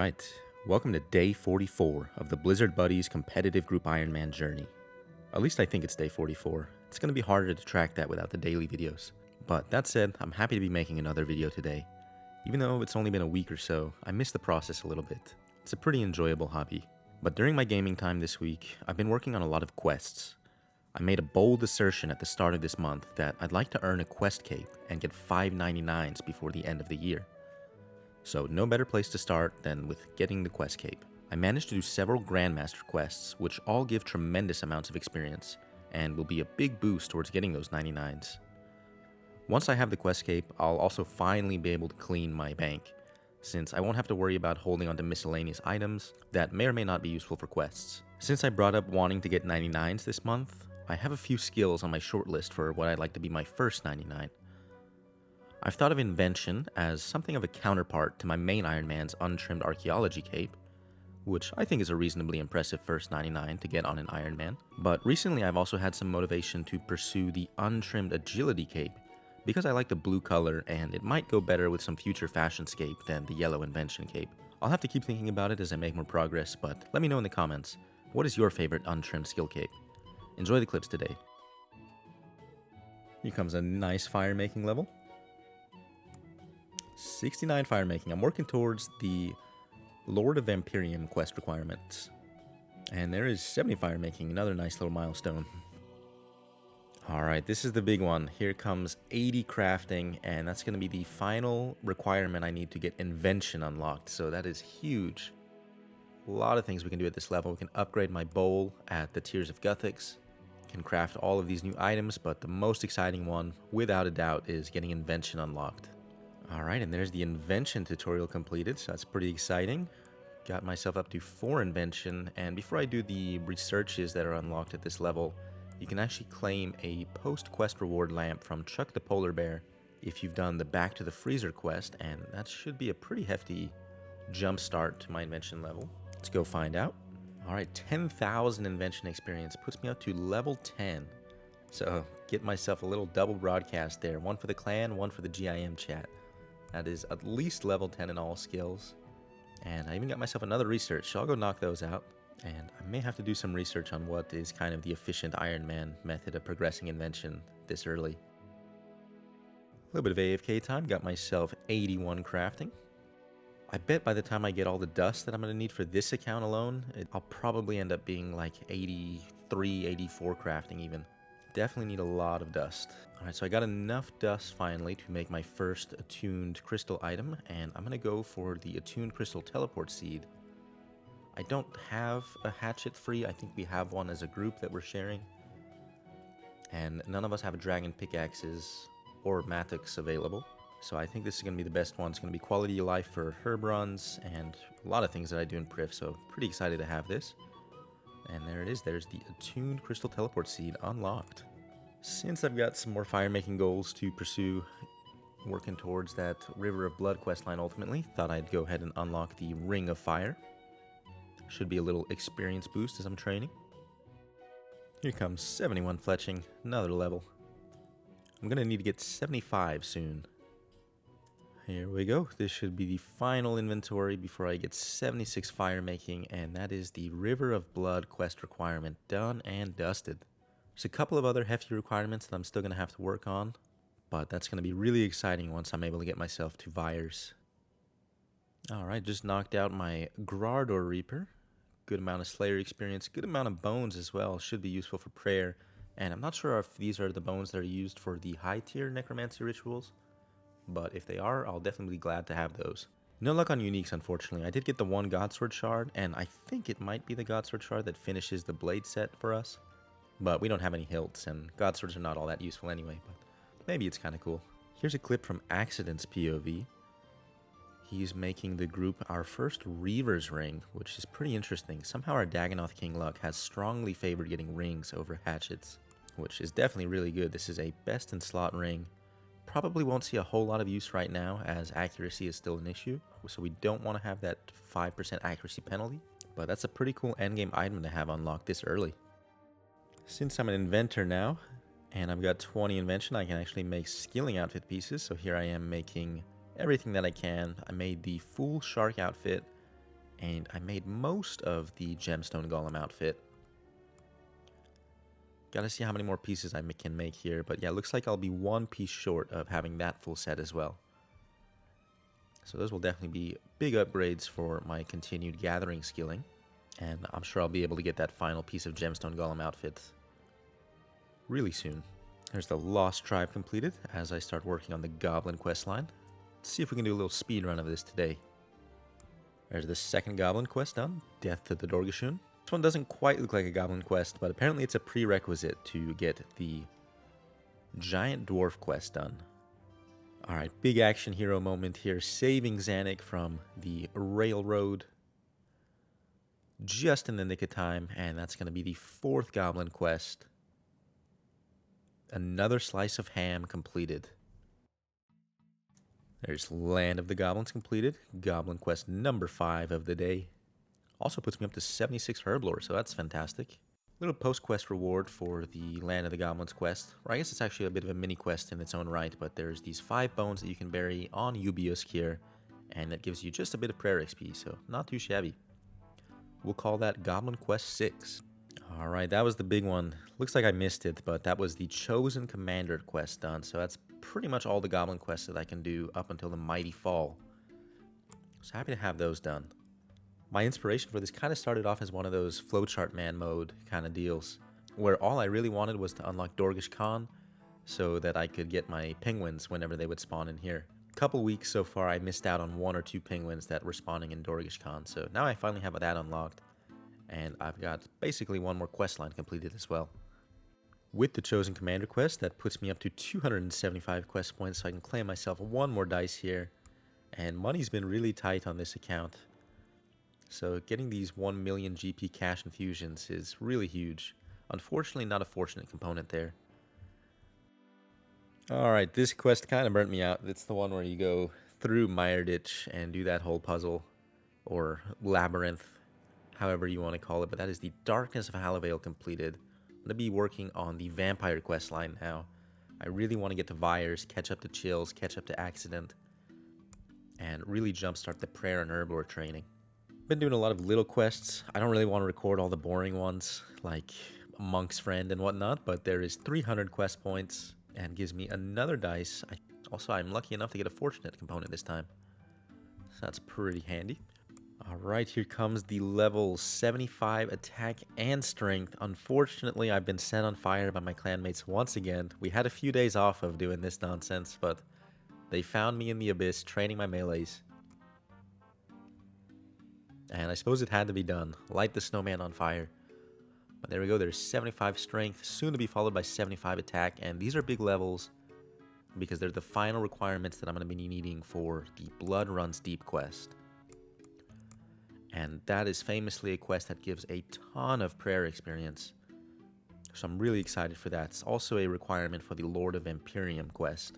Alright, welcome to day 44 of the Blizzard Buddies competitive group Ironman journey. At least I think it's day 44. It's going to be harder to track that without the daily videos. But that said, I'm happy to be making another video today. Even though it's only been a week or so, I miss the process a little bit. It's a pretty enjoyable hobby. But during my gaming time this week, I've been working on a lot of quests. I made a bold assertion at the start of this month that I'd like to earn a quest cape and get 599s before the end of the year. So no better place to start than with getting the quest cape. I managed to do several Grandmaster quests, which all give tremendous amounts of experience, and will be a big boost towards getting those 99s. Once I have the quest cape, I'll also finally be able to clean my bank, since I won't have to worry about holding onto miscellaneous items that may or may not be useful for quests. Since I brought up wanting to get 99s this month, I have a few skills on my shortlist for what I'd like to be my first 99. I've thought of Invention as something of a counterpart to my main Ironman's untrimmed archaeology cape, which I think is a reasonably impressive first 99 to get on an Ironman. But recently I've also had some motivation to pursue the untrimmed agility cape, because I like the blue color and it might go better with some future fashionscape than the yellow Invention cape. I'll have to keep thinking about it as I make more progress, but let me know in the comments, what is your favorite untrimmed skill cape? Enjoy the clips today. Here comes a nice fire making level. 69 fire making. I'm working towards the Lord of Vampyrium quest requirements. And there is 70 fire making, another nice little milestone. Alright, this is the big one. Here comes 80 crafting, and that's going to be the final requirement I need to get Invention unlocked. So that is huge. A lot of things we can do at this level. We can upgrade my bowl at the Tears of Guthix. Can craft all of these new items, but the most exciting one, without a doubt, is getting Invention unlocked. Alright, and there's the Invention tutorial completed, so that's pretty exciting. Got myself up to 4 Invention, and before I do the researches that are unlocked at this level, you can actually claim a post-quest reward lamp from Chuck the Polar Bear if you've done the Back to the Freezer quest, and that should be a pretty hefty jump start to my Invention level. Let's go find out. Alright, 10,000 Invention experience puts me up to level 10. So, get myself a little double broadcast there, one for the clan, one for the GIM chat. That is at least level 10 in all skills. And I even got myself another research, so I'll go knock those out. And I may have to do some research on what is kind of the efficient Ironman method of progressing Invention this early. A little bit of AFK time, got myself 81 crafting. I bet by the time I get all the dust that I'm going to need for this account alone, I'll probably end up being like 83, 84 crafting even. Definitely need a lot of dust. Alright, so I got enough dust finally to make my first attuned crystal item, and I'm going to go for the attuned crystal teleport seed. I don't have a hatchet free. I think we have one as a group that we're sharing. And none of us have dragon pickaxes or mattocks available. So I think this is going to be the best one. It's going to be quality of life for herb runs and a lot of things that I do in Priv, so pretty excited to have this. And there it is, there's the attuned crystal teleport seed unlocked. Since I've got some more fire making goals to pursue, working towards that River of Blood questline ultimately, thought I'd go ahead and unlock the Ring of Fire. Should be a little experience boost as I'm training. Here comes 71 Fletching, another level. I'm going to need to get 75 soon. Here we go. This should be the final inventory before I get 76 fire making, and that is the River of Blood quest requirement done and dusted. There's a couple of other hefty requirements that I'm still going to have to work on, but that's going to be really exciting once I'm able to get myself to vyres. Alright, just knocked out my Grardor Reaper. Good amount of Slayer experience, good amount of bones as well, should be useful for prayer. And I'm not sure if these are the bones that are used for the high tier necromancy rituals, but if they are, I'll definitely be glad to have those. No luck on uniques, unfortunately. I did get the one Godsword shard, and I think it might be the Godsword shard that finishes the blade set for us. But we don't have any hilts, and Godswords are not all that useful anyway, but maybe it's kind of cool. Here's a clip from Accident's POV. He's making the group our first Reaver's Ring, which is pretty interesting. Somehow our Dagannoth King Luck has strongly favored getting rings over hatchets, which is definitely really good. This is a best in slot ring. Probably won't see a whole lot of use right now, as accuracy is still an issue, so we don't want to have that 5% accuracy penalty, but that's a pretty cool endgame item to have unlocked this early. Since I'm an inventor now, and I've got 20 invention, I can actually make skilling outfit pieces, so here I am making everything that I can. I made the full shark outfit, And I made most of the gemstone golem outfit. Gotta see how many more pieces I can make here. But yeah, looks like I'll be one piece short of having that full set as well. So those will definitely be big upgrades for my continued gathering skilling. And I'm sure I'll be able to get that final piece of gemstone golem outfit really soon. There's the Lost Tribe completed as I start working on the Goblin quest line. Let's see if we can do a little speed run of this today. There's the second Goblin quest done, Death to the Dorgashun. This one doesn't quite look like a Goblin quest, but apparently it's a prerequisite to get the Giant Dwarf quest done. Alright, big action hero moment here, saving Zanuck from the railroad just in the nick of time, and that's going to be the fourth Goblin quest. Another slice of ham completed. There's Land of the Goblins completed. Goblin quest number 5 of the day. Also puts me up to 76 herblore, so that's fantastic. Little post-quest reward for the Land of the Goblins quest. Or I guess it's actually a bit of a mini-quest in its own right, but there's these 5 bones that you can bury on Ubiusk here, and that gives you just a bit of prayer XP, so not too shabby. We'll call that Goblin Quest 6. Alright, that was the big one. Looks like I missed it, but that was the Chosen Commander quest done, so that's pretty much all the Goblin quests that I can do up until the Mighty Fall. So happy to have those done. My inspiration for this kind of started off as one of those flowchart man mode kind of deals, where all I really wanted was to unlock Dorgish Khan so that I could get my penguins whenever they would spawn in here. Couple weeks so far, I missed out on 1 or 2 penguins that were spawning in Dorgish Khan, so now I finally have that unlocked, and I've got basically one more quest line completed as well. With the Chosen Commander quest, that puts me up to 275 quest points, so I can claim myself one more dice here, and money's been really tight on this account, so getting these 1 million GP cash infusions is really huge. Unfortunately, not a fortunate component there. Alright, this quest kind of burnt me out. It's the one where you go through Mahjarrat and do that whole puzzle, or labyrinth, however you want to call it, but that is the Darkness of Halavale completed. I'm going to be working on the Vampire quest line now. I really want to get to Vyres, catch up to Chills, catch up to Accident, and really jumpstart the Prayer and herblore training. Been doing a lot of little quests. I don't really want to record all the boring ones, like Monk's Friend and whatnot, but there is 300 quest points, and gives me another dice. I'm lucky enough to get a fortunate component this time, so that's pretty handy. Alright, here comes the level 75 attack and strength. Unfortunately, I've been set on fire by my clanmates once again. We had a few days off of doing this nonsense, but they found me in the abyss training my melees. And I suppose it had to be done. Light the snowman on fire. But there we go, there's 75 strength, soon to be followed by 75 attack, and these are big levels because they're the final requirements that I'm going to be needing for the Blood Runs Deep quest. And that is famously a quest that gives a ton of prayer experience, so I'm really excited for that. It's also a requirement for the Lord of Vampyrium quest.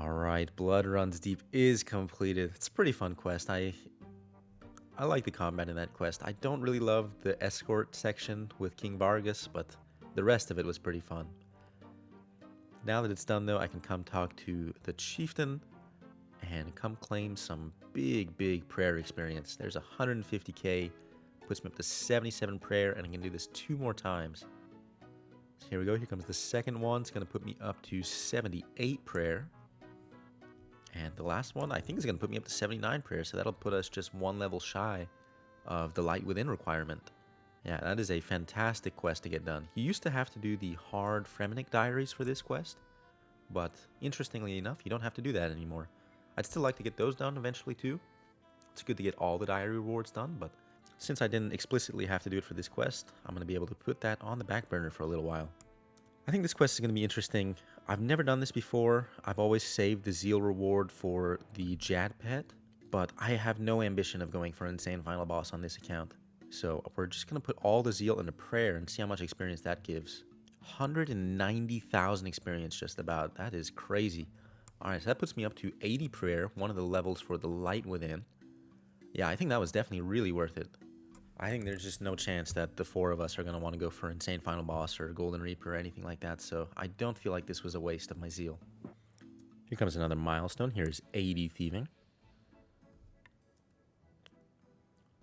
Alright, Blood Runs Deep is completed. It's a pretty fun quest. I like the combat in that quest. I don't really love the escort section with King Vargas, but the rest of it was pretty fun. Now that it's done though, I can come talk to the chieftain and come claim some big prayer experience. There's 150k, puts me up to 77 prayer, and I can do this 2 more times. So here we go, here comes the second one. It's going to put me up to 78 prayer. And the last one, I think, is going to put me up to 79 prayer, so that'll put us just 1 level shy of the Light Within requirement. Yeah, that is a fantastic quest to get done. You used to have to do the hard Fremenic diaries for this quest, but interestingly enough, you don't have to do that anymore. I'd still like to get those done eventually too. It's good to get all the diary rewards done, but since I didn't explicitly have to do it for this quest, I'm going to be able to put that on the back burner for a little while. I think this quest is going to be interesting. I've never done this before. I've always saved the Zeal reward for the Jad pet, but I have no ambition of going for an insane final boss on this account. So we're just going to put all the Zeal into prayer and see how much experience that gives. 190,000 experience just about. That is crazy. Alright, so that puts me up to 80 prayer, one of the levels for the Light Within. Yeah, I think that was definitely really worth it. I think there's just no chance that the 4 of us are going to want to go for Insane Final Boss or Golden Reaper or anything like that, so I don't feel like this was a waste of my Zeal. Here comes another milestone. Here's 80 Thieving.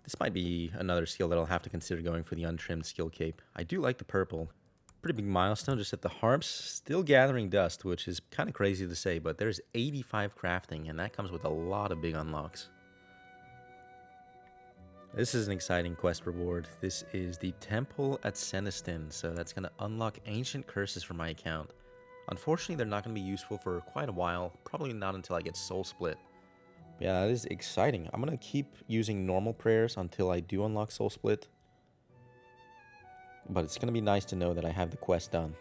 This might be another skill that I'll have to consider going for the untrimmed skill cape. I do like the purple. Pretty big milestone just at the harps. Still gathering dust, which is kind of crazy to say, but there's 85 crafting, and that comes with a lot of big unlocks. This is an exciting quest reward. This is the Temple at Senestin, so that's going to unlock ancient curses for my account. Unfortunately, they're not going to be useful for quite a while, probably not until I get Soul Split. Yeah, that is exciting. I'm going to keep using normal prayers until I do unlock Soul Split. But it's going to be nice to know that I have the quest done.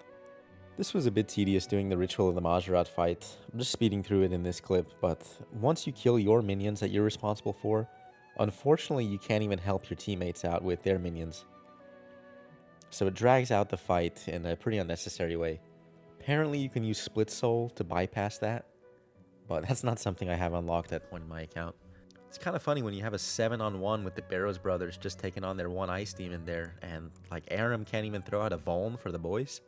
This was a bit tedious doing the ritual of the Mahjarrat fight. I'm just speeding through it in this clip, but once you kill your minions that you're responsible for, unfortunately you can't even help your teammates out with their minions. So it drags out the fight in a pretty unnecessary way. Apparently you can use Split Soul to bypass that, but that's not something I have unlocked at point in my account. It's kind of funny when you have a 7-on-1 with the Barrows brothers just taking on their one ice demon there, and like Aram can't even throw out a Vuln for the boys.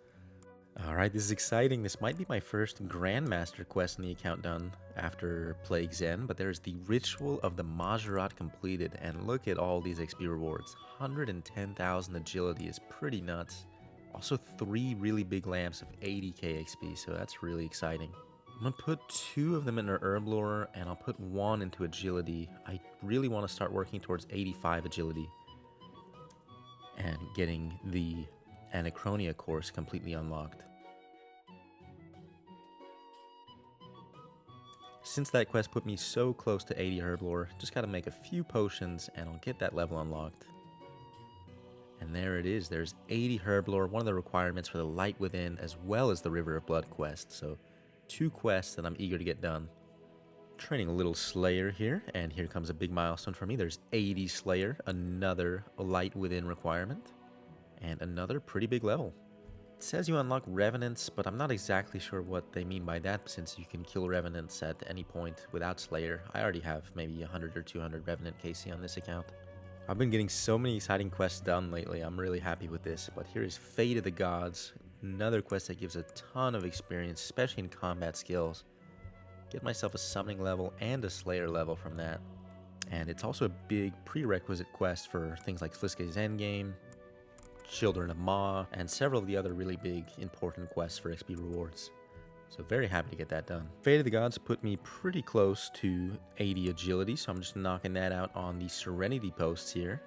Alright, this is exciting. This might be my first Grandmaster quest in the account done after Plague's End, but there's the Ritual of the Mahjarrat completed, and look at all these XP rewards. 110,000 agility is pretty nuts. Also 3 really big lamps of 80k XP, so that's really exciting. I'm going to put 2 of them into herblore, and I'll put 1 into agility. I really want to start working towards 85 agility and getting the Anachronia course completely unlocked. Since that quest put me so close to 80 herblore, just gotta make a few potions and I'll get that level unlocked. And there it is, there's 80 herblore, one of the requirements for the Light Within as well as the River of Blood quest. So 2 quests that I'm eager to get done. Training a little Slayer here, and here comes a big milestone for me. There's 80 Slayer, another Light Within requirement. And another pretty big level. It says you unlock Revenants, but I'm not exactly sure what they mean by that, since you can kill Revenants at any point without Slayer. I already have maybe 100 or 200 Revenant KC on this account. I've been getting so many exciting quests done lately, I'm really happy with this, but here is Fate of the Gods, another quest that gives a ton of experience, especially in combat skills. Get myself a Summoning level and a Slayer level from that. And it's also a big prerequisite quest for things like Fliske's Endgame, Children of Ma, and several of the other really big, important quests for XP rewards. So very happy to get that done. Fate of the Gods put me pretty close to 80 agility, so I'm just knocking that out on the Serenity posts here.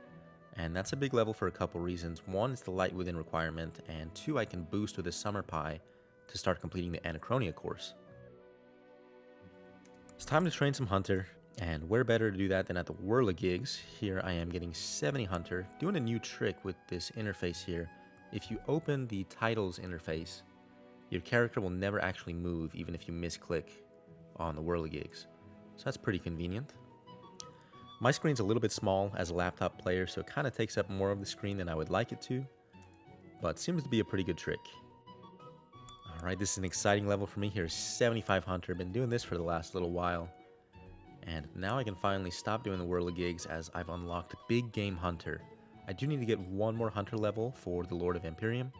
And that's a big level for a couple reasons. One is the Light Within requirement, and 2, I can boost with a Summer Pie to start completing the Anachronia course. It's time to train some Hunter. And where better to do that than at the Whirligigs. Here I am getting 70 Hunter, doing a new trick with this interface here. If you open the titles interface, your character will never actually move even if you misclick on the Whirligigs. So that's pretty convenient. My screen's a little bit small as a laptop player, so it kind of takes up more of the screen than I would like it to, but seems to be a pretty good trick. Alright, this is an exciting level for me. Here's 75 Hunter. Been doing this for the last little while. And now I can finally stop doing the Whirligigs as I've unlocked Big Game Hunter. I do need to get 1 more Hunter level for the Lord of Vampyrium.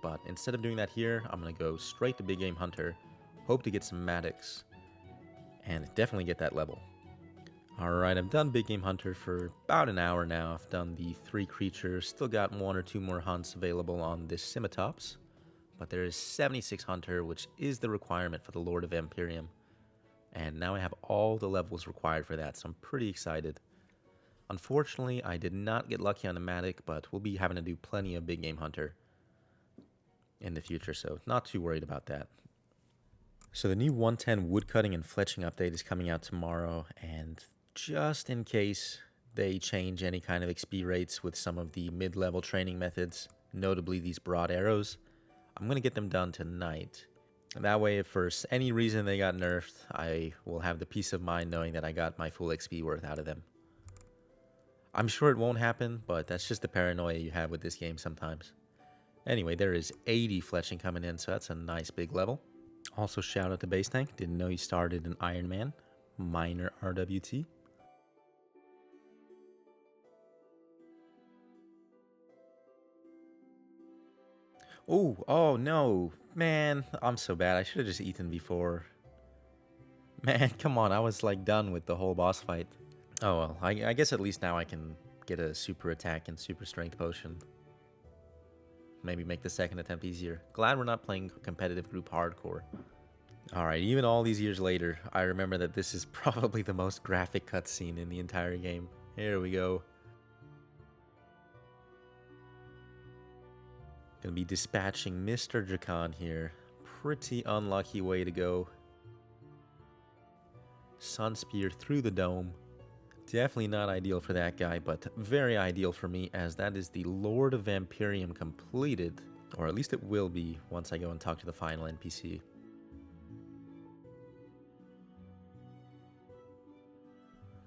But instead of doing that here, I'm going to go straight to Big Game Hunter, hope to get some Maddox, and definitely get that level. Alright, I've done Big Game Hunter for about an hour now. I've done the 3 creatures, still got 1 or 2 more hunts available on this Scimitops. But there is 76 Hunter, which is the requirement for the Lord of Vampyrium. And now I have all the levels required for that, so I'm pretty excited. Unfortunately, I did not get lucky on the Matic, but we'll be having to do plenty of Big Game Hunter in the future, so not too worried about that. So the new 110 woodcutting and fletching update is coming out tomorrow, and just in case they change any kind of XP rates with some of the mid-level training methods, notably these broad arrows, I'm going to get them done tonight. That way, if for any reason they got nerfed, I will have the peace of mind knowing that I got my full XP worth out of them. I'm sure it won't happen, but that's just the paranoia you have with this game sometimes. Anyway, there is 80 fletching coming in, so that's a nice big level. Also, shout out to Base Tank. Didn't know you started in Ironman. Minor RWT. Oh no. Man, I'm so bad. I should have just eaten before. Man, come on. I was like done with the whole boss fight. Oh well, I guess at least now I can get a super attack and super strength potion. Maybe make the second attempt easier. Glad we're not playing competitive group hardcore. Alright, even all these years later, I remember that this is probably the most graphic cutscene in the entire game. Here we go. Gonna be dispatching Mr. Drakon here. Pretty unlucky way to go. Sun Spear through the dome. Definitely not ideal for that guy, but very ideal for me, as that is the Lord of Vampyrium completed. Or at least it will be once I go and talk to the final NPC.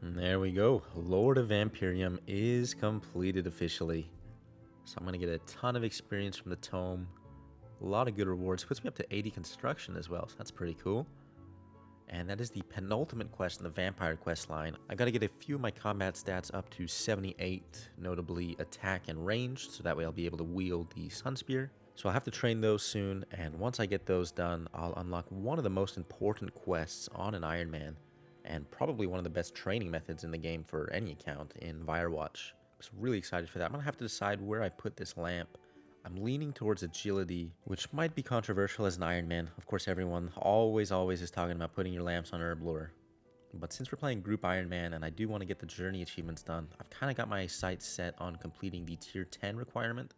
And there we go. Lord of Vampyrium is completed officially. So I'm going to get a ton of experience from the tome. A lot of good rewards. Puts me up to 80 construction as well, so that's pretty cool. And that is the penultimate quest in the Vampire quest line. I got to get a few of my combat stats up to 78, notably attack and range, so that way I'll be able to wield the Sun Spear. So I'll have to train those soon, and once I get those done, I'll unlock one of the most important quests on an Ironman, and probably one of the best training methods in the game for any account in Firewatch. So really excited for that. I'm going to have to decide where I put this lamp. I'm leaning towards agility, which might be controversial as an Ironman. Of course, everyone always is talking about putting your lamps on herblore. But since we're playing group Ironman and I do want to get the journey achievements done, I've kind of got my sights set on completing the tier 10 requirement,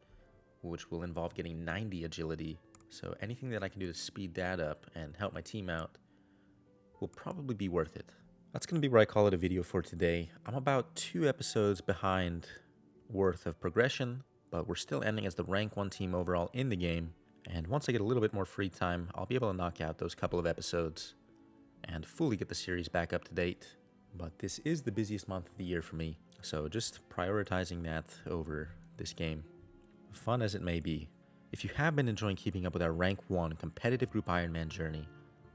which will involve getting 90 agility. So anything that I can do to speed that up and help my team out will probably be worth it. That's going to be where I call it a video for today. I'm about 2 episodes behind worth of progression, but we're still ending as the rank 1 team overall in the game. And once I get a little bit more free time, I'll be able to knock out those couple of episodes and fully get the series back up to date. But this is the busiest month of the year for me, so just prioritizing that over this game. Fun as it may be, if you have been enjoying keeping up with our rank 1 competitive group Ironman journey,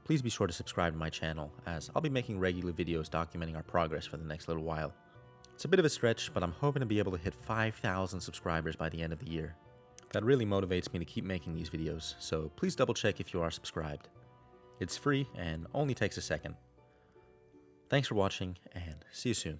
please be sure to subscribe to my channel, as I'll be making regular videos documenting our progress for the next little while. It's a bit of a stretch, but I'm hoping to be able to hit 5,000 subscribers by the end of the year. That really motivates me to keep making these videos, so please double check if you are subscribed. It's free and only takes a second. Thanks for watching, and see you soon.